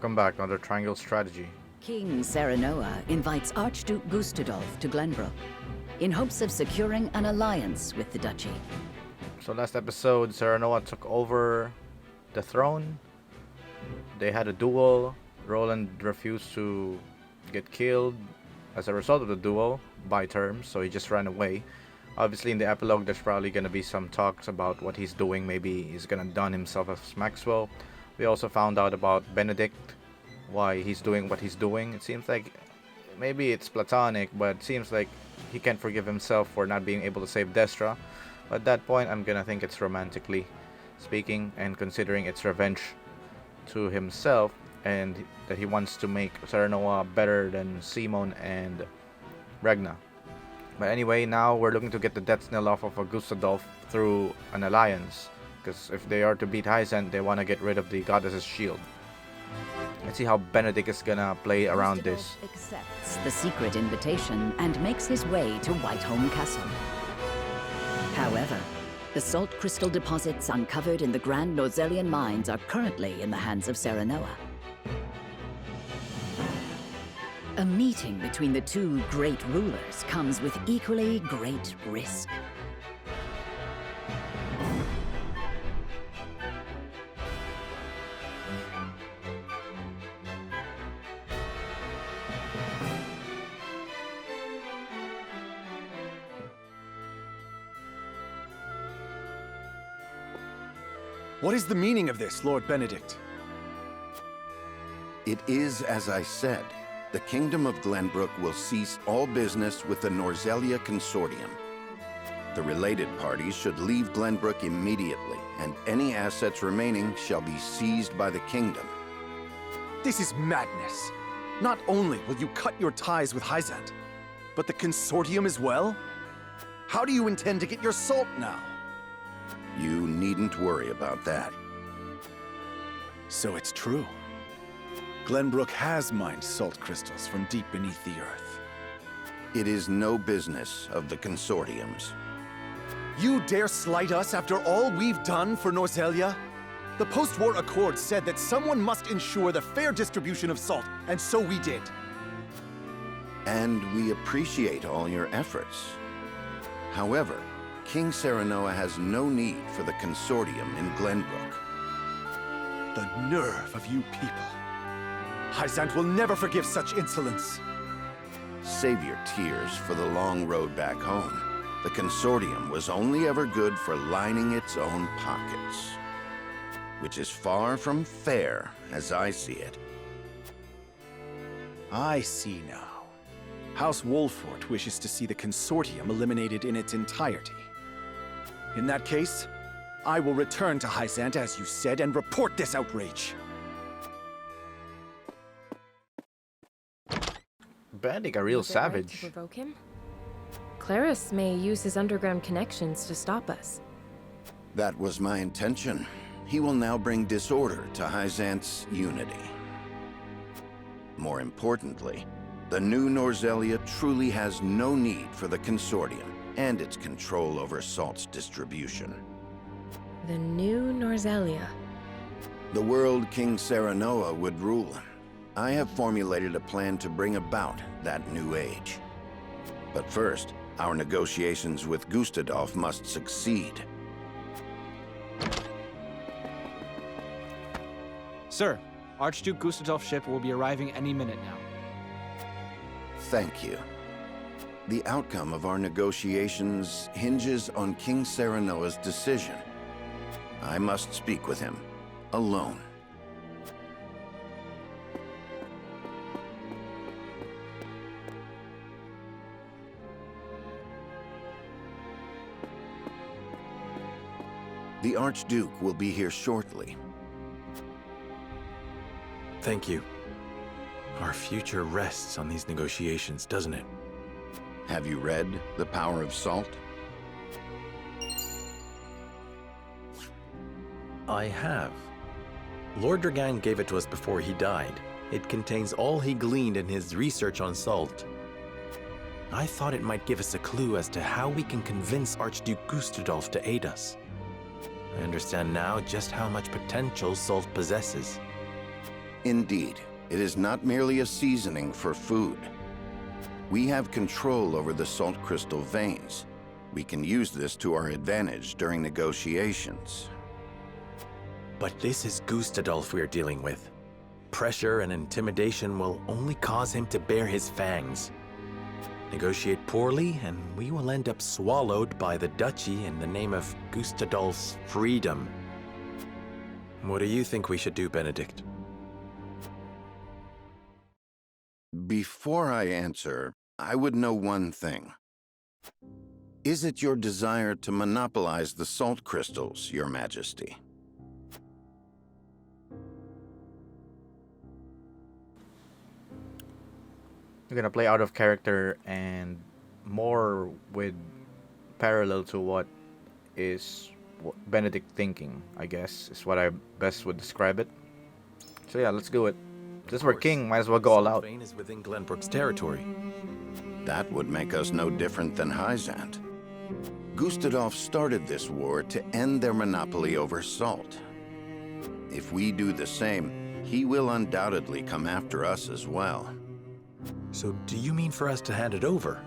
Welcome back, another triangle strategy. King Serenoa invites Archduke Gustadolph to Glenbrook in hopes of securing an alliance with the duchy. So last episode, Serenoa took over the throne. They had a duel. Roland refused to get killed as a result of the duel by terms, so he just ran away. Obviously in the epilogue there's probably going to be some talks about what he's doing. Maybe he's going to don himself as Maxwell. We also found out about Benedict, why he's doing what he's doing. It seems like maybe it's platonic, but it seems like he can't forgive himself for not being able to save Destra. But at that point I'm gonna think it's romantically speaking, and considering it's revenge to himself, and that he wants to make Serenoa better than Simon and Regna. But anyway, now we're looking to get the death knell off of Gustadolph through an alliance, because if they are to beat Hyzante, they want to get rid of the goddess's shield. Let's see how Benedict is gonna play around this. Accepts the secret invitation and makes his way to Whiteholm Castle. However, the salt crystal deposits uncovered in the Grand Norzelian mines are currently in the hands of Serenoa. A meeting between the two great rulers comes with equally great risk. What is the meaning of this, Lord Benedict? It is as I said. The Kingdom of Glenbrook will cease all business with the Norzelia Consortium. The related parties should leave Glenbrook immediately, and any assets remaining shall be seized by the Kingdom. This is madness. Not only will you cut your ties with Hyzante, but the Consortium as well? How do you intend to get your salt now? You needn't worry about that. So it's true. Glenbrook has mined salt crystals from deep beneath the earth. It is no business of the Consortium's. You dare slight us after all we've done for Norzelia? The post-war accord said that someone must ensure the fair distribution of salt, and so we did. And we appreciate all your efforts. However, King Serenoa has no need for the Consortium in Glenbrook. The nerve of you people. Hyzante will never forgive such insolence. Save your tears for the long road back home. The Consortium was only ever good for lining its own pockets. Which is far from fair, as I see it. I see now. House Wolfort wishes to see the Consortium eliminated in its entirety. In that case, I will return to Hyzante as you said and report this outrage. Benedict, a real Is it right savage. to provoke him? Clarus may use his underground connections to stop us. That was my intention. He will now bring disorder to Hyzante's unity. More importantly, the new Norzelia truly has no need for the Consortium and its control over salt's distribution. The new Norzelia. The world King Serenoa would rule. I have formulated a plan to bring about that new age. But first, our negotiations with Gustadolph must succeed. Sir, Archduke Gustadolph's ship will be arriving any minute now. Thank you. The outcome of our negotiations hinges on King Serenoa's decision. I must speak with him, alone. The Archduke will be here shortly. Thank you. Our future rests on these negotiations, doesn't it? Have you read The Power of Salt? I have. Lord Dragan gave it to us before he died. It contains all he gleaned in his research on salt. I thought it might give us a clue as to how we can convince Archduke Gustadolph to aid us. I understand now just how much potential salt possesses. Indeed, it is not merely a seasoning for food. We have control over the salt crystal veins. We can use this to our advantage during negotiations. But this is Gustadolph we're dealing with. Pressure and intimidation will only cause him to bare his fangs. Negotiate poorly, and we will end up swallowed by the duchy in the name of Gustadolph's freedom. What do you think we should do, Benedict? Before I answer, I would know one thing. Is it your desire to monopolize the salt crystals, Your Majesty? You're gonna play out of character and more with parallel to what is Benedict thinking, I guess, is what I best would describe it. So yeah, let's do it. Since we're king, might as well go all out. Vein is within Glenbrook's territory. That would make us no different than Hyzante. Gustadolph started this war to end their monopoly over salt. If we do the same, he will undoubtedly come after us as well. So do you mean for us to hand it over?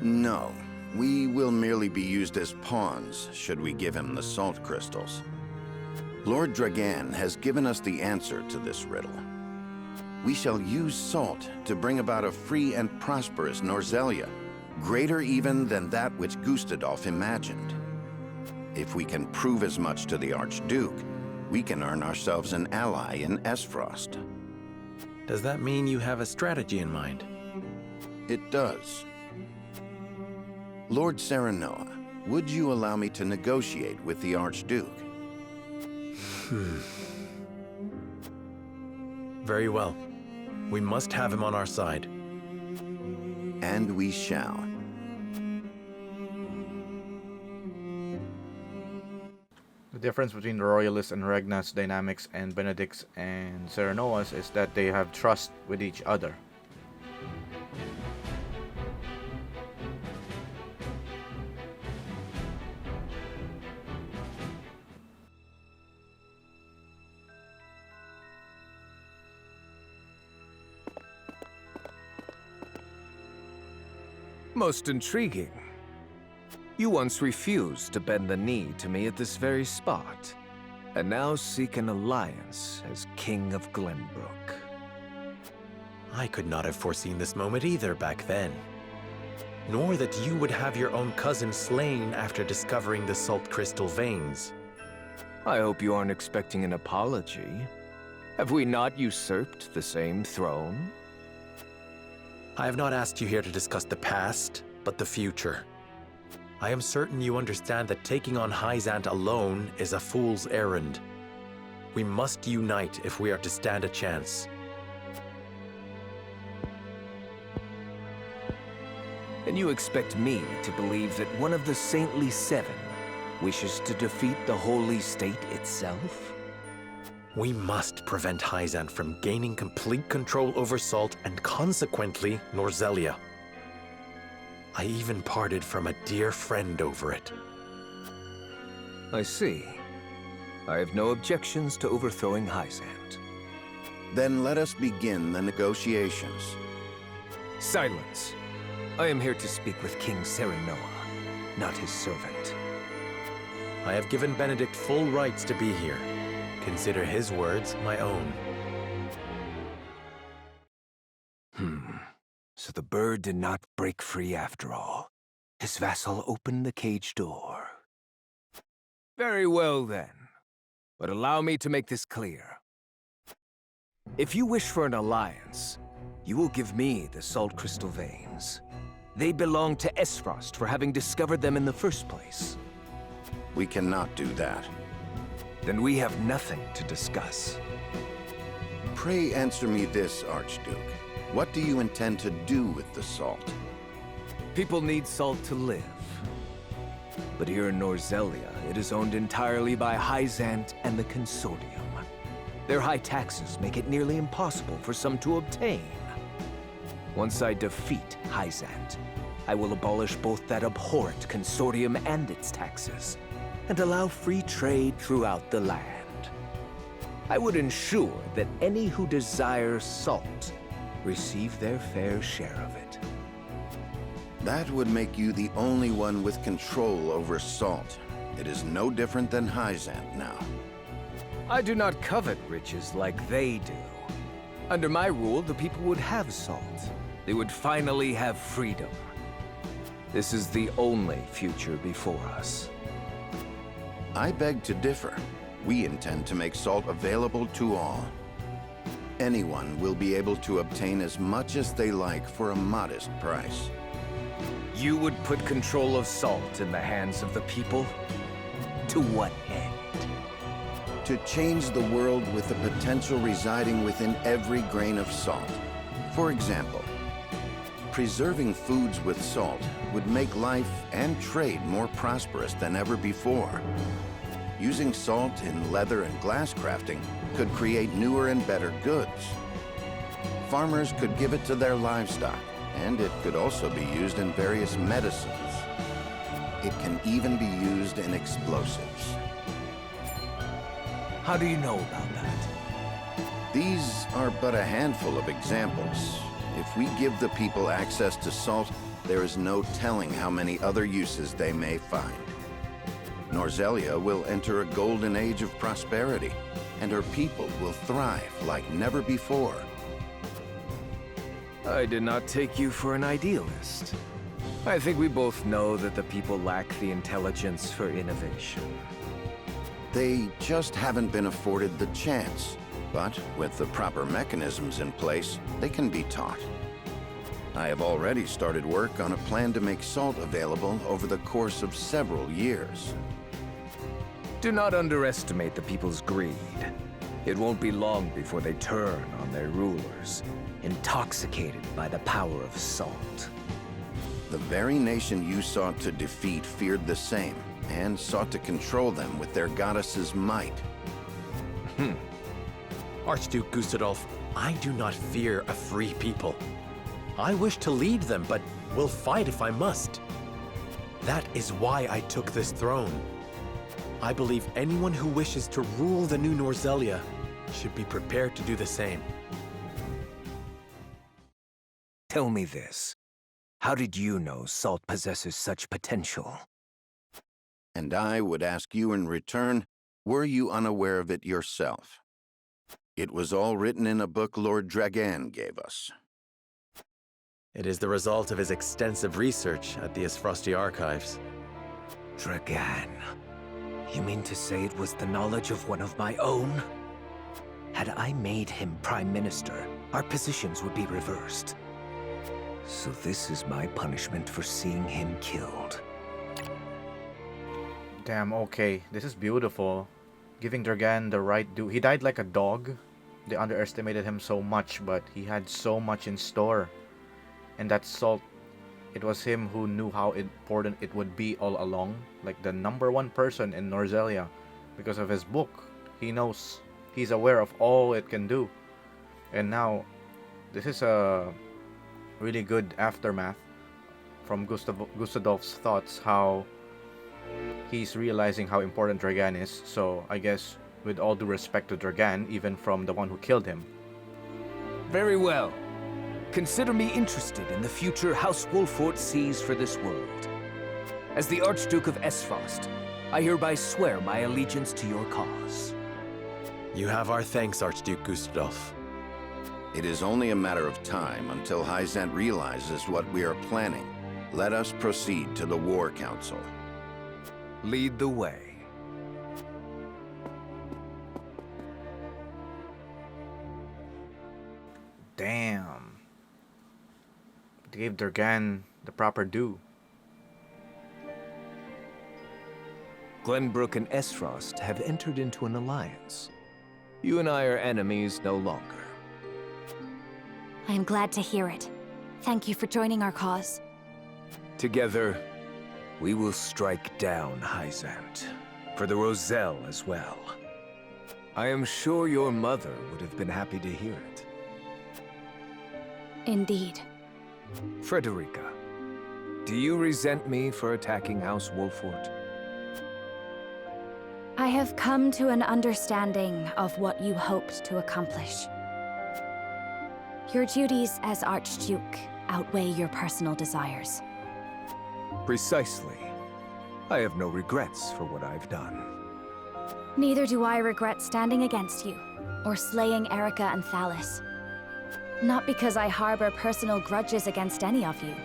No, we will merely be used as pawns should we give him the salt crystals. Lord Dragan has given us the answer to this riddle. We shall use salt to bring about a free and prosperous Norzelia, greater even than that which Gustadolph imagined. If we can prove as much to the Archduke, we can earn ourselves an ally in Aesfrosti. Does that mean you have a strategy in mind? It does. Lord Serenoa, would you allow me to negotiate with the Archduke? Very well. We must have him on our side. And we shall. The difference between the Royalists and Regna's dynamics and Benedict's and Serenoa's is that they have trust with each other. Most intriguing. You once refused to bend the knee to me at this very spot, and now seek an alliance as King of Glenbrook. I could not have foreseen this moment either back then. Nor that you would have your own cousin slain after discovering the salt crystal veins. I hope you aren't expecting an apology. Have we not usurped the same throne? I have not asked you here to discuss the past, but the future. I am certain you understand that taking on Hyzante alone is a fool's errand. We must unite if we are to stand a chance. And you expect me to believe that one of the Saintly Seven wishes to defeat the Holy State itself? We must prevent Hyzante from gaining complete control over Salt and consequently Norzelia. I even parted from a dear friend over it. I see. I have no objections to overthrowing Hyzante. Then let us begin the negotiations. Silence. I am here to speak with King Serenoa, not his servant. I have given Benedict full rights to be here. Consider his words my own. So the bird did not break free after all. His vassal opened the cage door. Very well then. But allow me to make this clear. If you wish for an alliance, you will give me the salt crystal veins. They belong to Aesfrosti for having discovered them in the first place. We cannot do that. Then we have nothing to discuss. Pray answer me this, Archduke. What do you intend to do with the salt? People need salt to live. But here in Norzelia, it is owned entirely by Hyzante and the Consortium. Their high taxes make it nearly impossible for some to obtain. Once I defeat Hyzante, I will abolish both that abhorrent Consortium and its taxes, and allow free trade throughout the land. I would ensure that any who desire salt receive their fair share of it. That would make you the only one with control over salt. It is no different than Hyzante now. I do not covet riches like they do. Under my rule, the people would have salt. They would finally have freedom. This is the only future before us. I beg to differ. We intend to make salt available to all. Anyone will be able to obtain as much as they like for a modest price. You would put control of salt in the hands of the people? To what end? To change the world with the potential residing within every grain of salt. For example, preserving foods with salt would make life and trade more prosperous than ever before. Using salt in leather and glass crafting could create newer and better goods. Farmers could give it to their livestock, and it could also be used in various medicines. It can even be used in explosives. How do you know about that? These are but a handful of examples. If we give the people access to salt, there is no telling how many other uses they may find. Norzelia will enter a golden age of prosperity, and her people will thrive like never before. I did not take you for an idealist. I think we both know that the people lack the intelligence for innovation. They just haven't been afforded the chance. But with the proper mechanisms in place, they can be taught. I have already started work on a plan to make salt available over the course of several years. Do not underestimate the people's greed. It won't be long before they turn on their rulers, intoxicated by the power of salt. The very nation you sought to defeat feared the same, and sought to control them with their goddess's might. Archduke Gustadolph, I do not fear a free people. I wish to lead them, but will fight if I must. That is why I took this throne. I believe anyone who wishes to rule the new Norzelia should be prepared to do the same. Tell me this. How did you know salt possesses such potential? And I would ask you in return, were you unaware of it yourself? It was all written in a book Lord Dragan gave us. It is the result of his extensive research at the Aesfrosti archives. Dragan. You mean to say it was the knowledge of one of my own? Had I made him Prime Minister, our positions would be reversed. So this is my punishment for seeing him killed. Damn, okay. This is beautiful. Giving Dragan the right due. He died like a dog. They underestimated him so much, but he had so much in store. And that salt, it was him who knew how important it would be all along. Like the #1 person in Norzelia. Because of his book. He knows, he's aware of all it can do. And now, this is a really good aftermath from Gustadolph's thoughts, how he's realizing how important Dragan is. So I guess with all due respect to Dragan, even from the one who killed him. Very well. Consider me interested in the future House Wolfort sees for this world. As the Archduke of Aesfrost, I hereby swear my allegiance to your cause. You have our thanks, Archduke Gustadolph. It is only a matter of time until Hyzante realizes what we are planning. Let us proceed to the War Council. Lead the way. Damn. They gave Dragan the proper due. Glenbrook and Aesfrost have entered into an alliance. You and I are enemies no longer. I am glad to hear it. Thank you for joining our cause. Together, we will strike down Hyzante, for the Roselle as well. I am sure your mother would have been happy to hear it. Indeed. Frederica, do you resent me for attacking House Wolfort? I have come to an understanding of what you hoped to accomplish. Your duties as Archduke outweigh your personal desires. Precisely. I have no regrets for what I've done. Neither do I regret standing against you, or slaying Erica and Thalis. Not because I harbor personal grudges against any of you,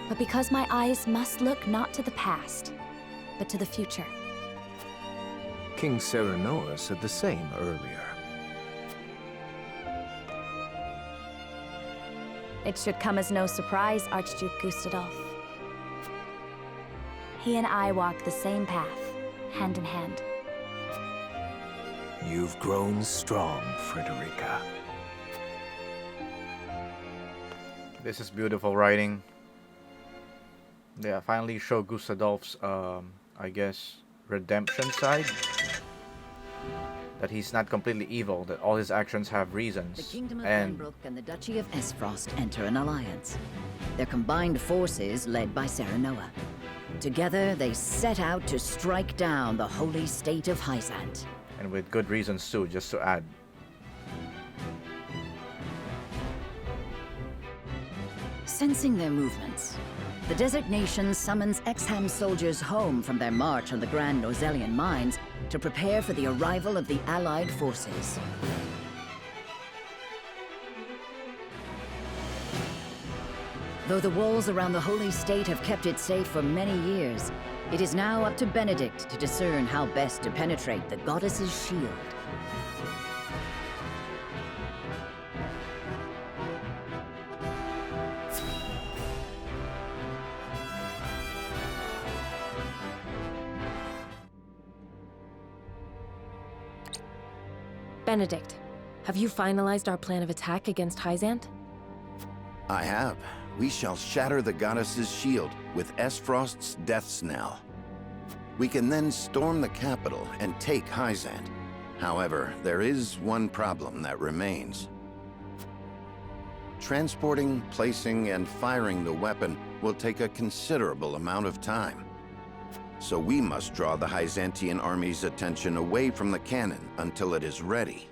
but because my eyes must look not to the past, but to the future. King Serenoa said the same earlier. It should come as no surprise, Archduke Gustadolph. He and I walk the same path, hand in hand. You've grown strong, Frederica. This is beautiful writing. They finally show Gustadolph's, I guess, redemption side. That he's not completely evil, that all his actions have reasons. The Kingdom of and Glenbrook and the Duchy of Aesfrosti enter an alliance. Their combined forces led by Serenoa. Together, they set out to strike down the holy state of Hyzante. and with good reasons too, just to add. Sensing their movements, the desert nation summons Exham soldiers home from their march on the Grand Norzelian mines to prepare for the arrival of the Allied forces. Though the walls around the Holy State have kept it safe for many years, it is now up to Benedict to discern how best to penetrate the goddess's shield. Benedict, have you finalized our plan of attack against Hyzante? I have. We shall shatter the goddess's shield with Aesfrost's death knell. We can then storm the capital and take Hyzante. However, there is one problem that remains. Transporting, placing, and firing the weapon will take a considerable amount of time. So we must draw the Hyzantian army's attention away from the cannon until it is ready.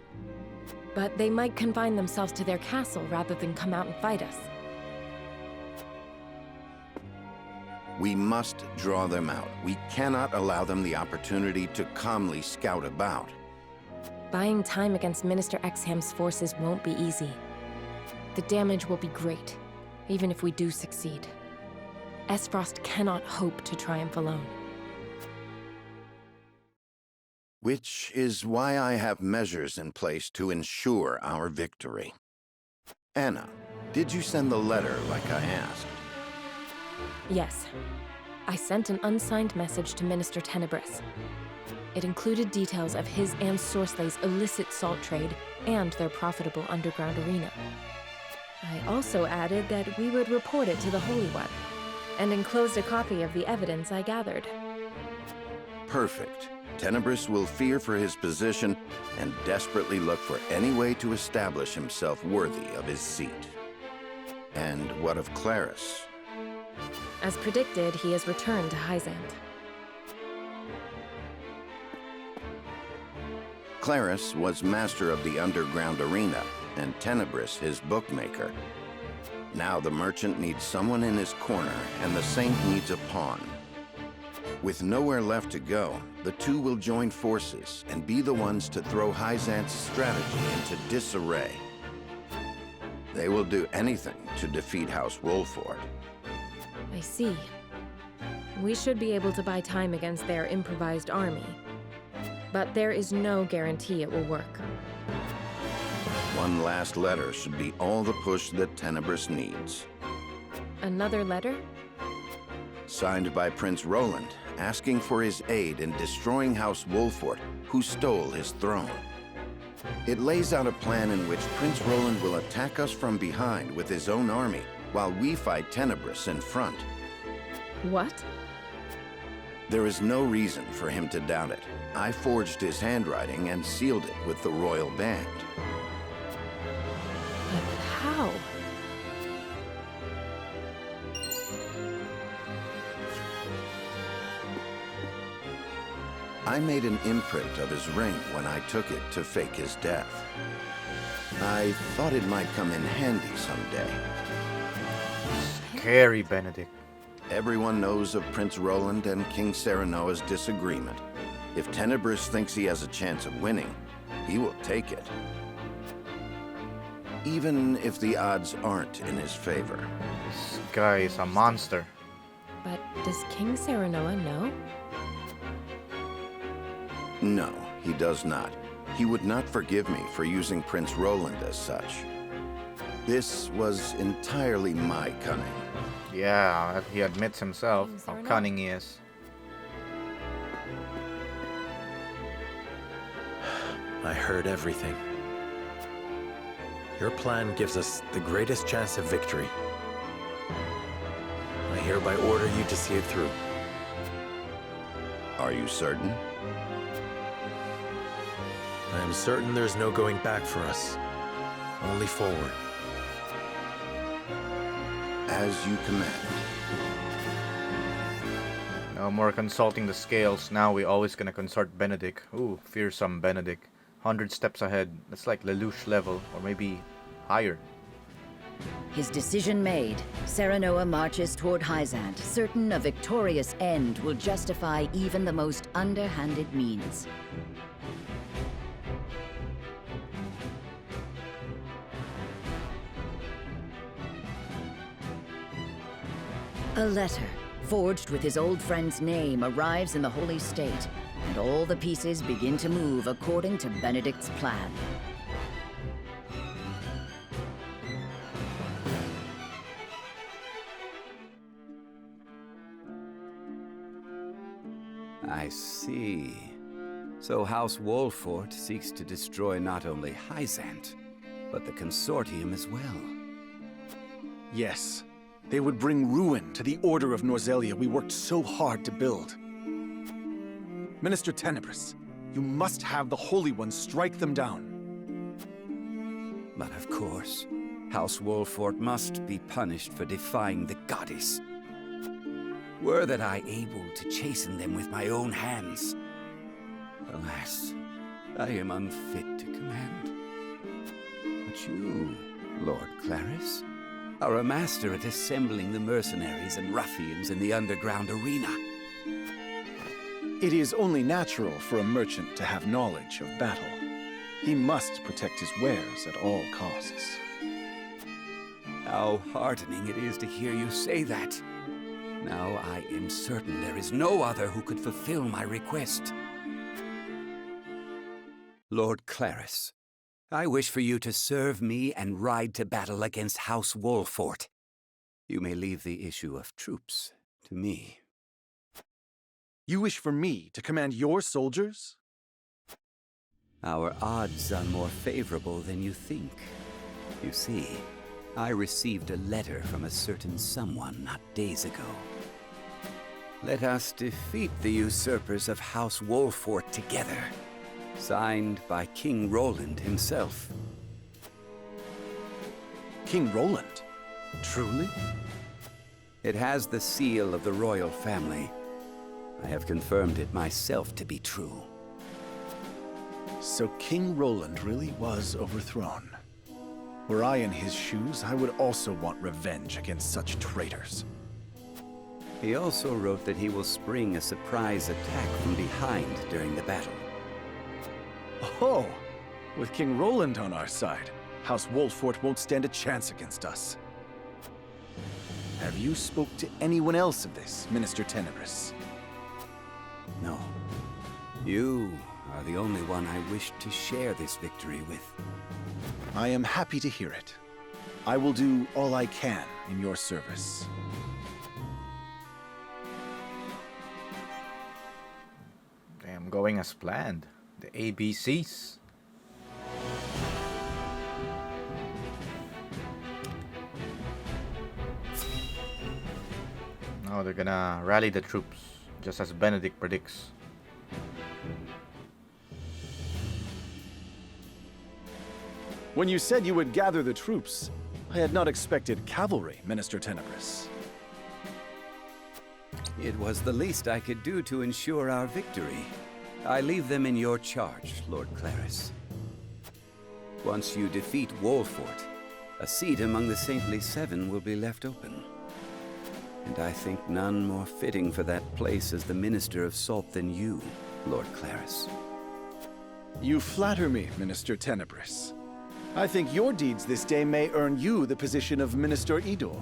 But they might confine themselves to their castle rather than come out and fight us. We must draw them out. We cannot allow them the opportunity to calmly scout about. Buying time against Minister Exham's forces won't be easy. The damage will be great, even if we do succeed. Aesfrosti cannot hope to triumph alone. Which is why I have measures in place to ensure our victory. Anna, did you send the letter like I asked? Yes. I sent an unsigned message to Minister Tenebris. It included details of his and Sorslay's illicit salt trade and their profitable underground arena. I also added that we would report it to the Holy One, and enclosed a copy of the evidence I gathered. Perfect. Tenebris will fear for his position and desperately look for any way to establish himself worthy of his seat. And what of Clarus? As predicted, he has returned to Hyzante. Clarus was master of the underground arena, and Tenebris his bookmaker. Now the merchant needs someone in his corner, and the saint needs a pawn. With nowhere left to go, the two will join forces and be the ones to throw Hyzante's strategy into disarray. They will do anything to defeat House Wolford. I see. We should be able to buy time against their improvised army. But there is no guarantee it will work. One last letter should be all the push that Tenebris needs. Another letter? Signed by Prince Roland, asking for his aid in destroying House Wolford, who stole his throne. It lays out a plan in which Prince Roland will attack us from behind with his own army, while we fight Tenebris in front. What? There is no reason for him to doubt it. I forged his handwriting and sealed it with the royal band. But how? I made an imprint of his ring when I took it to fake his death. I thought it might come in handy someday. Scary Benedict. Everyone knows of Prince Roland and King Serenoa's disagreement. If Tenebris thinks he has a chance of winning, he will take it. Even if the odds aren't in his favor. This guy is a monster. But does King Serenoa know? No, he does not. He would not forgive me for using Prince Roland as such. This was entirely my cunning. Yeah, he admits himself how cunning he is. I heard everything. Your plan gives us the greatest chance of victory. I hereby order you to see it through. Are you certain? I am certain there's no going back for us. Only forward. As you command. No more consulting the scales. Now we always gonna consort Benedict. Ooh, fearsome Benedict. 100 steps ahead. That's like Lelouch level, or maybe higher. His decision made, Serenoa marches toward Hyzante, certain a victorious end will justify even the most underhanded means. A letter, forged with his old friend's name, arrives in the Holy State, and all the pieces begin to move according to Benedict's plan. I see. So House Wolfort seeks to destroy not only Hyzante, but the Consortium as well. Yes. They would bring ruin to the Order of Norzelia we worked so hard to build. Minister Tenebris, you must have the Holy Ones strike them down. But of course, House Wolfort must be punished for defying the goddess. Were that I able to chasten them with my own hands. Alas, I am unfit to command. But you, Lord Clarus, are a master at assembling the mercenaries and ruffians in the underground arena. It is only natural for a merchant to have knowledge of battle. He must protect his wares at all costs. How heartening it is to hear you say that. Now I am certain there is no other who could fulfill my request. Lord Clarus, I wish for you to serve me and ride to battle against House Wolfort. You may leave the issue of troops to me. You wish for me to command your soldiers? Our odds are more favorable than you think. You see, I received a letter from a certain someone not days ago. Let us defeat the usurpers of House Wolfort together. Signed by King Roland himself. King Roland? Truly? It has the seal of the royal family. I have confirmed it myself to be true. So King Roland really was overthrown. Were I in his shoes, I would also want revenge against such traitors. He also wrote that he will spring a surprise attack from behind during the battle. Oh, with King Roland on our side, House Wolfort won't stand a chance against us. Have you spoke to anyone else of this, Minister Tenebris? No. You are the only one I wish to share this victory with. I am happy to hear it. I will do all I can in your service. I'm going as planned. The ABCs. Now they're gonna rally the troops, just as Benedict predicts. When you said you would gather the troops, I had not expected cavalry, Minister Tenebris. It was the least I could do to ensure our victory. I leave them in your charge, Lord Clarus. Once you defeat Wolfort, a seat among the Saintly Seven will be left open. And I think none more fitting for that place as the Minister of Salt than you, Lord Clarus. You flatter me, Minister Tenebris. I think your deeds this day may earn you the position of Minister Idor.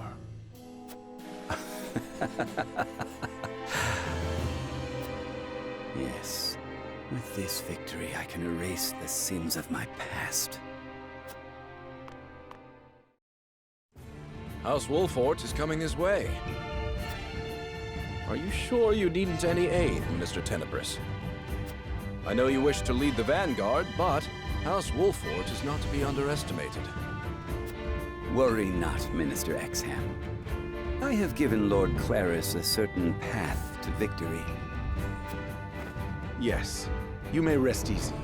Yes. With this victory, I can erase the sins of my past. House Wolfort is coming his way. Are you sure you needn't any aid, Minister Tenebris? I know you wish to lead the vanguard, but House Wolfort is not to be underestimated. Worry not, Minister Exham. I have given Lord Clarus a certain path to victory. Yes, you may rest easy.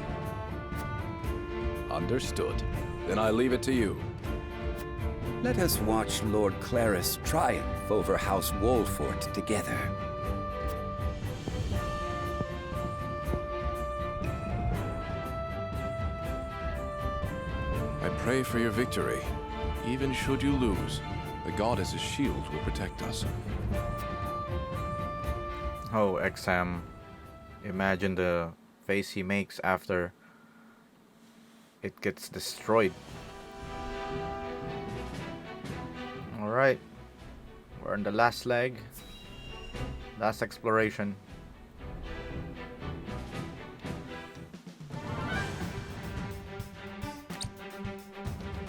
Understood. Then I leave it to you. Let us watch Lord Clarus triumph over House Wolfort together. I pray for your victory. Even should you lose, the goddess's shield will protect us. Oh, Exam. Imagine the face he makes after it gets destroyed. Alright. We're in the last leg. Last exploration.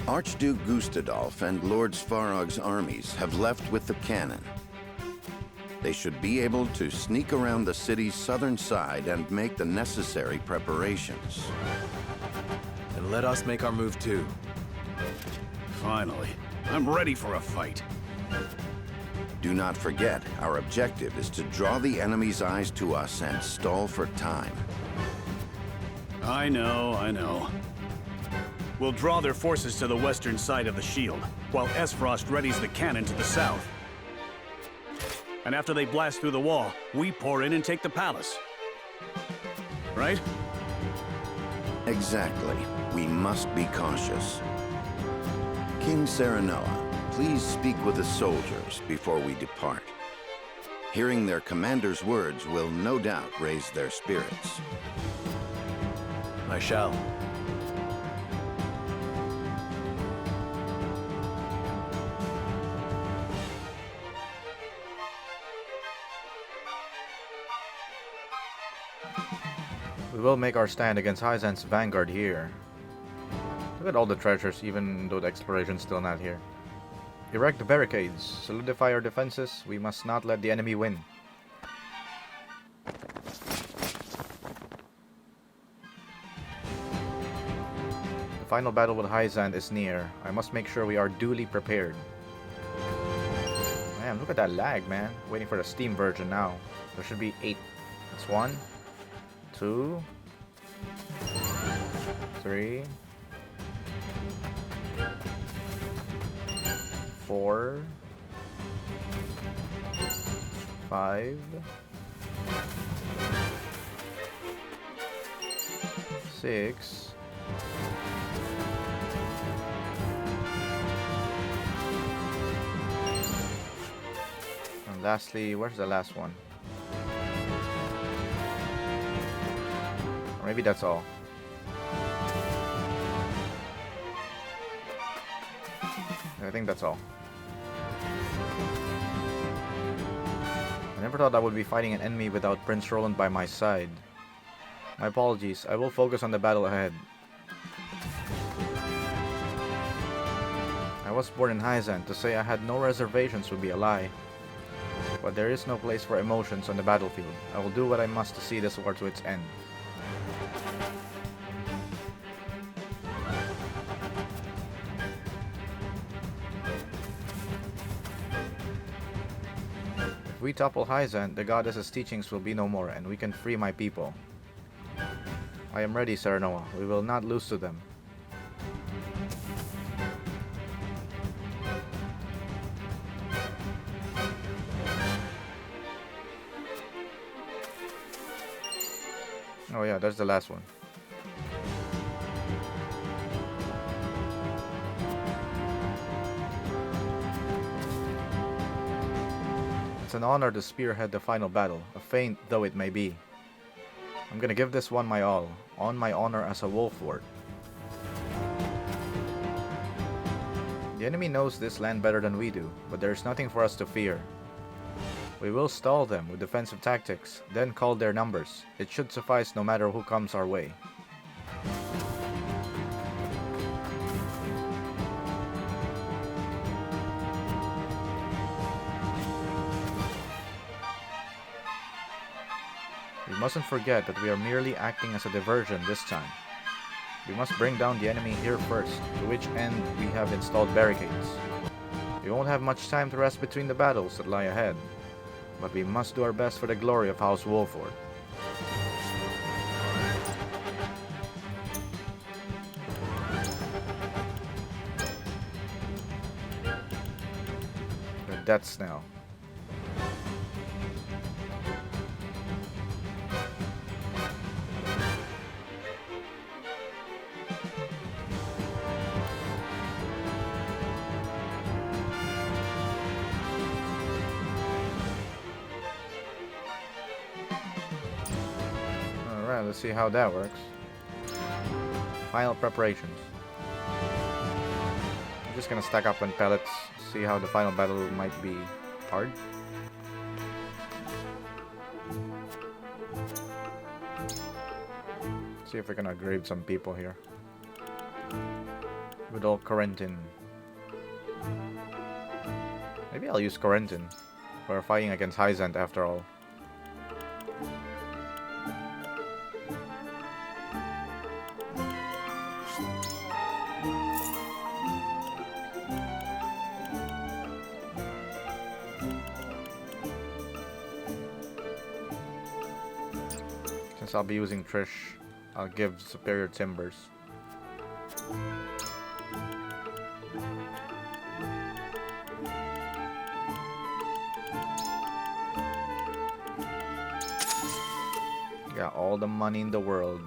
Archduke Gustadolph and Lord Svarog's armies have left with the cannon. They should be able to sneak around the city's southern side and make the necessary preparations. And let us make our move too. Finally, I'm ready for a fight. Do not forget, our objective is to draw the enemy's eyes to us and stall for time. I know. We'll draw their forces to the western side of the shield, while Aesfrost readies the cannon to the south. And after they blast through the wall, we pour in and take the palace. Right? Exactly. We must be cautious. King Serenoa, please speak with the soldiers before we depart. Hearing their commander's words will no doubt raise their spirits. I shall. We will make our stand against Hyzante's vanguard here. Look at all the treasures, even though the exploration's still not here. Erect the barricades. Solidify our defenses. We must not let the enemy win. The final battle with Hyzante is near. I must make sure we are duly prepared. Man, look at that lag, man. Waiting for the Steam version now. There should be 8. That's 1, 2, 3, 4, 5, 6, 'and lastly, where's the last one? Or maybe that's all. I think that's all. I never thought I would be fighting an enemy without Prince Roland by my side. My apologies. I will focus on the battle ahead. I was born in Hyzante. To say I had no reservations would be a lie. But there is no place for emotions on the battlefield. I will do what I must to see this war to its end. If we topple Hyzante, the goddess's teachings will be no more, and we can free my people. I am ready, Serenoa. We will not lose to them. Oh yeah, that's the last one. It's an honor to spearhead the final battle, a feint though it may be. I'm gonna give this one my all, on my honor as a Wolfward. The enemy knows this land better than we do, but there's nothing for us to fear. We will stall them with defensive tactics, then call their numbers. It should suffice no matter who comes our way. We mustn't forget that we are merely acting as a diversion this time. We must bring down the enemy here first, to which end we have installed barricades. We won't have much time to rest between the battles that lie ahead, but we must do our best for the glory of House Wolford. The death snell. Alright, let's see how that works. Final preparations. I'm just gonna stack up on pellets, see how the final battle might be hard. See if we can upgrade some people here. Good old Corentin. Maybe I'll use Corentin. We're fighting against Hyzante after all. Since I'll be using Trish, I'll give superior timbers. Got all the money in the world.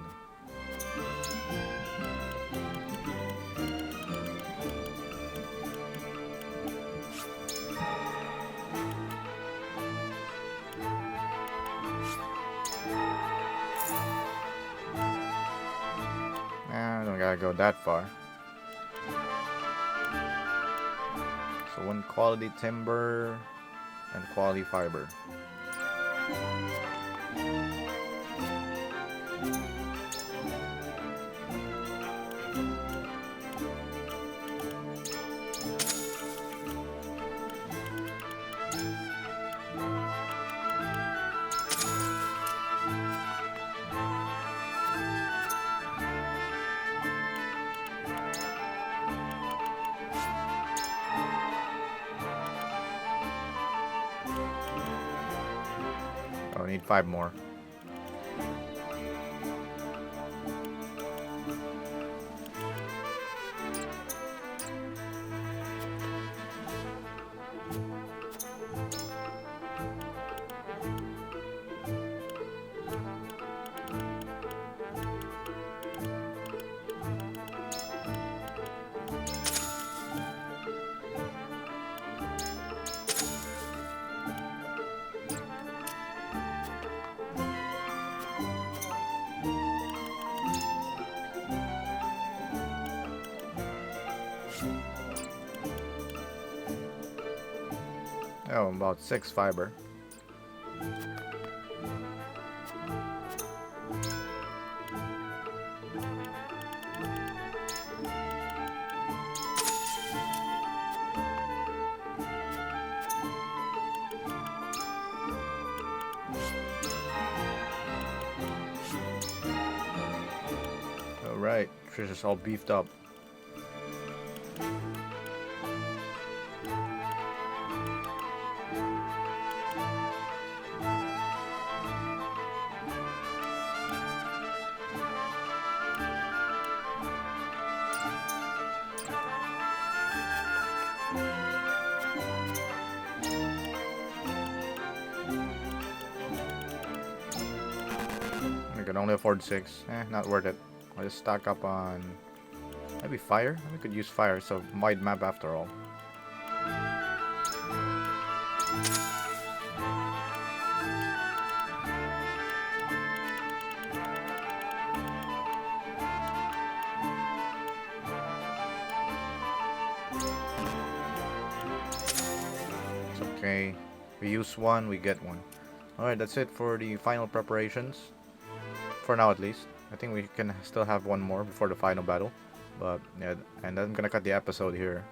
I don't gotta go that far. So one quality timber and quality fiber. I need 5 more. Oh, about 6 fiber. Alright, Trish is all beefed up. can only afford 6. Not worth it. I'll just stock up on maybe fire. We could use fire. It's a wide map after all. It's okay. We use one, we get one. Alright, that's it for the final preparations. For now, at least. I think we can still have one more before the final battle. But, yeah, and I'm gonna cut the episode here.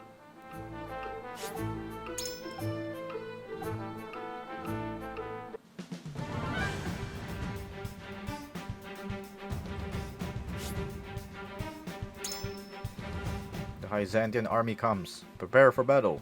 The Hyzantian army comes. Prepare for battle.